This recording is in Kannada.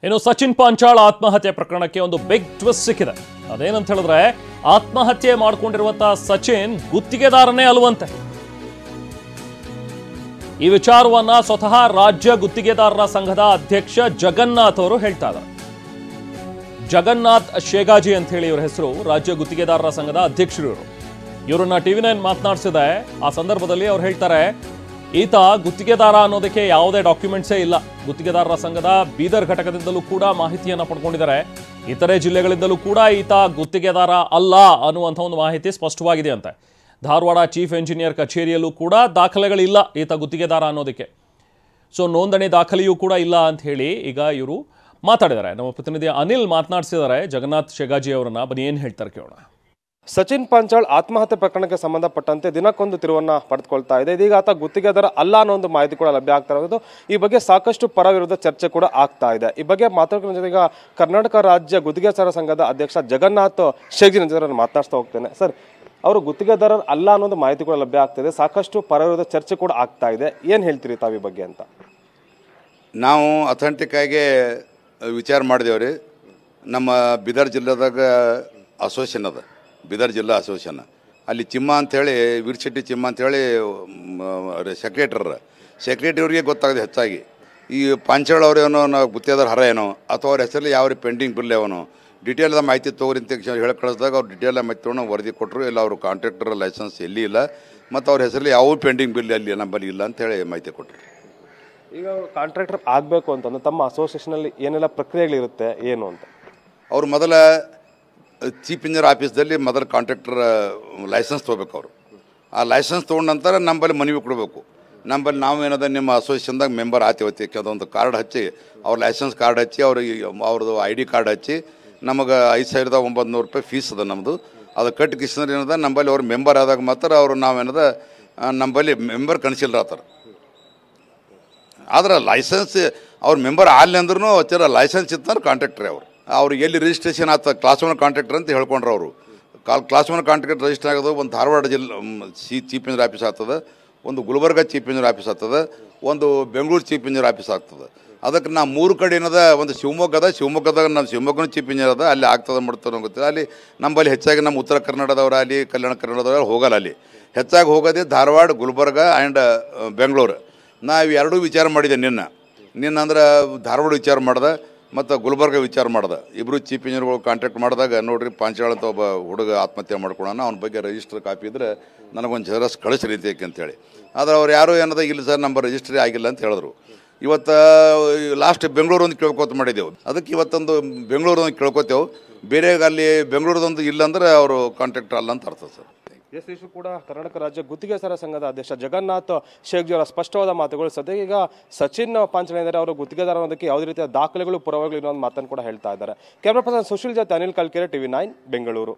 ಇನ್ನು ಸಚಿನ್ ಪಾಂಚಾಳ್ ಆತ್ಮಹತ್ಯೆ ಪ್ರಕರಣಕ್ಕೆ ಒಂದು ಬಿಗ್ ಟ್ವಿಸ್ಟ್ ಸಿಕ್ಕಿದೆ. ಅದೇನಂತ ಹೇಳಿದ್ರೆ ಆತ್ಮಹತ್ಯೆ ಮಾಡಿಕೊಂಡಿರುವಂತಹ ಸಚಿನ್ ಗುತ್ತಿಗೆದಾರನೇ ಅಲ್ವಂತೆ. ಈ ವಿಚಾರವನ್ನ ಸ್ವತಃ ರಾಜ್ಯ ಗುತ್ತಿಗೆದಾರರ ಸಂಘದ ಅಧ್ಯಕ್ಷ ಜಗನ್ನಾಥ್ ಅವರು ಹೇಳ್ತಾ ಇದ್ದಾರೆ. ಜಗನ್ನಾಥ್ ಶೇಗಾಜಿ ಅಂತ ಹೇಳಿ ಇವರ ಹೆಸರು. ರಾಜ್ಯ ಗುತ್ತಿಗೆದಾರರ ಸಂಘದ ಅಧ್ಯಕ್ಷರು ಇವರನ್ನ ಟಿವಿ9 ಮಾತನಾಡಿಸಿದೆ. ಆ ಸಂದರ್ಭದಲ್ಲಿ ಅವ್ರು ಹೇಳ್ತಾರೆ, ಈತ ಗುತ್ತಿಗೆದಾರ ಅನ್ನೋದಕ್ಕೆ ಯಾವುದೇ ಡಾಕ್ಯುಮೆಂಟ್ಸೇ ಇಲ್ಲ. ಗುತ್ತಿಗೆದಾರರ ಸಂಘದ ಬೀದರ್ ಘಟಕದಿಂದಲೂ ಕೂಡ ಮಾಹಿತಿಯನ್ನು ಪಡ್ಕೊಂಡಿದ್ದಾರೆ. ಇತರೆ ಜಿಲ್ಲೆಗಳಿಂದಲೂ ಕೂಡ ಈತ ಗುತ್ತಿಗೆದಾರ ಅಲ್ಲ ಅನ್ನುವಂಥ ಒಂದು ಮಾಹಿತಿ ಸ್ಪಷ್ಟವಾಗಿದೆ ಅಂತೆ. ಧಾರವಾಡ ಚೀಫ್ ಎಂಜಿನಿಯರ್ ಕಚೇರಿಯಲ್ಲೂ ಕೂಡ ದಾಖಲೆಗಳಿಲ್ಲ ಈತ ಗುತ್ತಿಗೆದಾರ ಅನ್ನೋದಕ್ಕೆ. ಸೊ ನೋಂದಣಿ ದಾಖಲೆಯೂ ಕೂಡ ಇಲ್ಲ ಅಂತ ಹೇಳಿ ಈಗ ಇವರು ಮಾತಾಡಿದ್ದಾರೆ. ನಮ್ಮ ಪ್ರತಿನಿಧಿ ಅನಿಲ್ ಮಾತನಾಡಿಸಿದ್ದಾರೆ ಜಗನ್ನಾಥ್ ಶೇಗಾಜಿ ಅವರನ್ನ. ಬನ್ನಿ ಏನು ಹೇಳ್ತಾರೆ ಕೇಳೋಣ. ಸಚಿನ್ ಪಾಂಚಾಳ್ ಆತ್ಮಹತ್ಯೆ ಪ್ರಕರಣಕ್ಕೆ ಸಂಬಂಧಪಟ್ಟಂತೆ ದಿನಕ್ಕೊಂದು ತಿರುವನ್ನ ಪಡೆದುಕೊಳ್ತಾ ಇದೆ. ಇದೀಗ ಆತ ಗುತ್ತಿಗೆದಾರ ಅಲ್ಲ ಅನ್ನೋ ಒಂದು ಮಾಹಿತಿ ಕೂಡ ಲಭ್ಯ ಆಗ್ತಾ ಇರೋದು. ಈ ಬಗ್ಗೆ ಸಾಕಷ್ಟು ಪರ ವಿರುದ್ಧ ಚರ್ಚೆ ಕೂಡ ಆಗ್ತಾ ಇದೆ. ಈ ಬಗ್ಗೆ ಮಾತಾಡೋದ್ರ ಜೊತೆ ಈಗ ಕರ್ನಾಟಕ ರಾಜ್ಯ ಗುತ್ತಿಗೆದಾರರ ಸಂಘದ ಅಧ್ಯಕ್ಷ ಜಗನ್ನಾಥ್ ಶೇಗ್ಜಿ ಅವರನ್ನು ಮಾತನಾಡ್ತಾ ಹೋಗ್ತೇನೆ. ಸರ್, ಅವರು ಗುತ್ತಿಗೆದಾರ ಅಲ್ಲ ಅನ್ನೋದು ಮಾಹಿತಿ ಕೂಡ ಲಭ್ಯ ಆಗ್ತಿದೆ. ಸಾಕಷ್ಟು ಪರ ವಿರುದ್ಧ ಚರ್ಚೆ ಕೂಡ ಆಗ್ತಾ ಇದೆ. ಏನು ಹೇಳ್ತೀರಿ ತಾವು ಈ ಬಗ್ಗೆ ಅಂತ? ನಾವು ಅಥೆಂಟಿಕ್ ಆಗಿ ವಿಚಾರ ಮಾಡಿದೇವ್ರಿ. ನಮ್ಮ ಬೀದರ್ ಜಿಲ್ಲೆದಾಗ ಅಸೋಸಿಯೇಷನ್ ಅದ, ಬೀದರ್ ಜಿಲ್ಲಾ ಅಸೋಸಿಯೇಷನ್. ಅಲ್ಲಿ ಚಿಮ್ಮ ಅಂಥೇಳಿ, ವೀರಶೆಟ್ಟಿ ಚಿಮ್ಮ ಅಂಥೇಳಿ ಸೆಕ್ರೆಟರಿಯವ್ರಿಗೆ ಗೊತ್ತಾಗಿದೆ ಹೆಚ್ಚಾಗಿ. ಈ ಪಾಂಚಾಳ್ ಅವ್ರೇನೋ ನಾವು ಗುತ್ತಿಗೆದಾರ ಹರ ಏನೋ ಅಥವಾ ಅವ್ರ ಹೆಸರಲ್ಲಿ ಯಾವ ಪೆಂಡಿಂಗ್ ಬಿಲ್ ಅವನು ಡಿಟೇಲ್ದ ಮಾಹಿತಿ ತೊಗೊರಿ ಅಂತ ಹೇಳಿ ಕಳಿಸಿದಾಗ ಅವ್ರು ಡಿಟೇಲ್ ಮಾಹಿತಿ ತೊಗೊಂಡು ವರದಿ ಕೊಟ್ಟರು. ಇಲ್ಲ ಅವರು ಕಾಂಟ್ರಾಕ್ಟರ್ ಲೈಸೆನ್ಸ್ ಎಲ್ಲಿ ಇಲ್ಲ ಮತ್ತು ಅವ್ರ ಹೆಸರಲ್ಲಿ ಯಾವ ಪೆಂಡಿಂಗ್ ಬಿಲ್ ಅಲ್ಲಿ ನಂಬಲ್ಲಿ ಇಲ್ಲ ಅಂತೇಳಿ ಮಾಹಿತಿ ಕೊಟ್ಟರು. ಈಗ ಕಾಂಟ್ರಾಕ್ಟರ್ ಆಗಬೇಕು ಅಂತಂದ್ರೆ ತಮ್ಮ ಅಸೋಸಿಯೇಷನಲ್ಲಿ ಏನೆಲ್ಲ ಪ್ರಕ್ರಿಯೆಗಳಿರುತ್ತೆ ಏನು ಅಂತ? ಅವರು ಮೊದಲ ಚೀಫ್ ಇಂಜಿನಿಯರ್ ಆಫೀಸ್ದಲ್ಲಿ ಮೊದಲು ಕಾಂಟ್ರಾಕ್ಟರ್ ಲೈಸೆನ್ಸ್ ತೊಗೋಬೇಕು. ಅವರು ಆ ಲೈಸೆನ್ಸ್ ತೊಗೊಂಡ ನಂತರ ನಂಬಲ್ಲಿ ಮನವಿ ಕೊಡಬೇಕು. ನಂಬಲ್ಲಿ ನಾವು ಏನದ ನಿಮ್ಮ ಅಸೋಸಿಯೇಷನ್ದಾಗ ಮೆಂಬರ್ ಆತೀವತ್ತಿ ಅದೊಂದು ಕಾರ್ಡ್ ಹಚ್ಚಿ, ಅವ್ರ ಲೈಸೆನ್ಸ್ ಕಾರ್ಡ್ ಹಚ್ಚಿ, ಅವ್ರದ್ದು ID ಕಾರ್ಡ್ ಹಚ್ಚಿ, ನಮಗೆ 5,900 ರೂಪಾಯಿ ಫೀಸ್ ಅದ ನಮ್ಮದು. ಅದು ಕಟ್ ಕಿಸ್ನರ್ ಏನದ ನಂಬಲ್ಲಿ ಅವ್ರು ಮೆಂಬರ್ ಆದಾಗ ಮಾತ್ರ ಅವರು ನಾವೇನದ ನಂಬಲ್ಲಿ ಮೆಂಬರ್ ಕನ್ಸಿಲ್ರಾತಾರೆ. ಆದ್ರೆ ಲೈಸೆನ್ಸ್ ಅವ್ರ ಮೆಂಬರ್ ಆಗಲಿ ಅಂದ್ರೂ ಹಚ್ಚಾರ ಲೈಸೆನ್ಸ್ ಇತ್ತಂದ್ರೆ ಕಾಂಟ್ರಾಕ್ಟ್ರಿ ಅವ್ರಿಗೆ ಎಲ್ಲಿ ರಿಜಿಸ್ಟ್ರೇಷನ್ ಆಗ್ತದೆ ಕ್ಲಾಸ್ 1 ಕಾಂಟ್ರಾಕ್ಟರ್ ಅಂತ ಹೇಳ್ಕೊಂಡ್ರೆ ಅವರು ಕ್ಲಾಸ್ 1 ಕಾಂಟ್ರಾಕ್ಟರ್ ರಿಜಿಸ್ಟರ್ ಆಗೋದು ಒಂದು ಧಾರವಾಡ ಜಿಲ್ಲೆ ಚೀಫ್ ಇಂಜಿನಿಯರ್ ಆಫೀಸ್ ಆಗ್ತದೆ, ಒಂದು ಗುಲ್ಬರ್ಗ ಚೀಫ್ ಇಂಜಿನಿಯರ್ ಆಫೀಸ್ ಆಗ್ತದೆ, ಒಂದು ಬೆಂಗಳೂರು ಚೀಫ್ ಇಂಜಿನಿಯರ್ ಆಫೀಸ್ ಆಗ್ತದೆ. ಅದಕ್ಕೆ ನಾವು 3 ಕಡೆ ಏನದ, ಒಂದು ಶಿವಮೊಗ್ಗದಾಗ ನಮ್ಮ ಶಿವಮೊಗ್ಗನ ಚೀಫ್ ಇಂಜಿನಿಯರ್ ಅದ, ಅಲ್ಲಿ ಆಗ್ತದೆ ಮಾಡ್ತಾರೆ ಗೊತ್ತಿಲ್ಲ. ಅಲ್ಲಿ ನಮ್ಮಲ್ಲಿ ಹೆಚ್ಚಾಗಿ ನಮ್ಮ ಉತ್ತರ ಕನ್ನಡದವ್ರು ಅಲ್ಲಿ ಕಲ್ಯಾಣ ಕನ್ನಡದವ್ರು ಹೋಗಲ್ಲ. ಅಲ್ಲಿ ಹೆಚ್ಚಾಗಿ ಹೋಗೋದೇ ಧಾರವಾಡ, ಗುಲ್ಬರ್ಗ ಆ್ಯಂಡ್ ಬೆಂಗಳೂರು. ನಾವು ಎರಡೂ ವಿಚಾರ ಮಾಡಿದೆ. ನಿನ್ನ ಅಂದ್ರೆ ಧಾರವಾಡ ವಿಚಾರ ಮಾಡ್ದೆ ಮತ್ತು ಗುಲ್ಬರ್ಗ ವಿಚಾರ ಮಾಡ್ದೆ. ಇಬ್ಬರು ಚೀಫ್ ಇಂಜಿನಿಯರ್ಗಳು ಕಾಂಟ್ಯಾಕ್ಟ್ ಮಾಡಿದಾಗ ನೋಡಿರಿ ಪಾಂಚಾಳ್ ಅಂತ ಒಬ್ಬ ಹುಡುಗ ಆತ್ಮಹತ್ಯೆ ಮಾಡ್ಕೊಳ್ಳೋಣ, ಅವ್ನ ಬಗ್ಗೆ ರಿಜಿಸ್ಟರ್ ಕಾಪಿ ಇದ್ದರೆ ನನಗೊಂದು ಜೆರಾಕ್ಸ್ ಕಳಿಸಿ ರೀತಿಯಕ್ಕೆ ಅಂತೇಳಿ. ಆದರೆ ಅವ್ರು ಯಾರು ಏನದ ಇಲ್ಲ ಸರ್ ನಂಬರ್ ರಿಜಿಸ್ಟ್ರಿ ಆಗಿಲ್ಲ ಅಂತ ಹೇಳಿದ್ರು. ಇವತ್ತು ಲಾಸ್ಟ್ ಬೆಂಗಳೂರು ಒಂದು ಕೇಳ್ಕೊತ ಮಾಡಿದ್ದೆವು. ಅದಕ್ಕೆ ಇವತ್ತೊಂದು ಬೆಂಗಳೂರು ಒಂದು ಕೇಳ್ಕೊತೇವೆ. ಬೇರೆ ಅಲ್ಲಿ ಬೆಂಗಳೂರದೊಂದು ಇಲ್ಲ ಅಂದ್ರೆ ಅವರು ಕಾಂಟ್ರಾಕ್ಟರ್ ಅಲ್ಲ ಅಂತ ಅರ್ಥ ಸರ್. ಇಷ್ಟು ಕೂಡ ಕರ್ನಾಟಕ ರಾಜ್ಯ ಗುತ್ತಿಗೆದಾರರ ಸಂಘದ ಅಧ್ಯಕ್ಷ ಜಗನ್ನಾಥ್ ಶೇಗ್ಜಿ ಅವರ ಸ್ಪಷ್ಟವಾದ ಮಾತುಗಳು. ಸದ್ಯ ಈಗ ಸಚಿನ್ ಪಾಂಚಾಳ್ ಇದ್ದಾರೆ, ಅವರು ಗುತ್ತಿಗೆದಾರ ಅನ್ನೋದಕ್ಕೆ ಯಾವುದೇ ರೀತಿಯ ದಾಖಲೆಗಳು ಪುರಾವೆಗಳು ಇನ್ನೊಂದು ಮಾತನ್ನು ಕೂಡ ಹೇಳ್ತಾ ಇದ್ದಾರೆ. ಕ್ಯಾಮ್ರಾ ಪರ್ಸನ್ ಸುಶೀಲ್ ಜೊತೆ ಅನಿಲ್ ಕಲ್ಕೆರೆ, ಟಿವಿ9 ಬೆಂಗಳೂರು.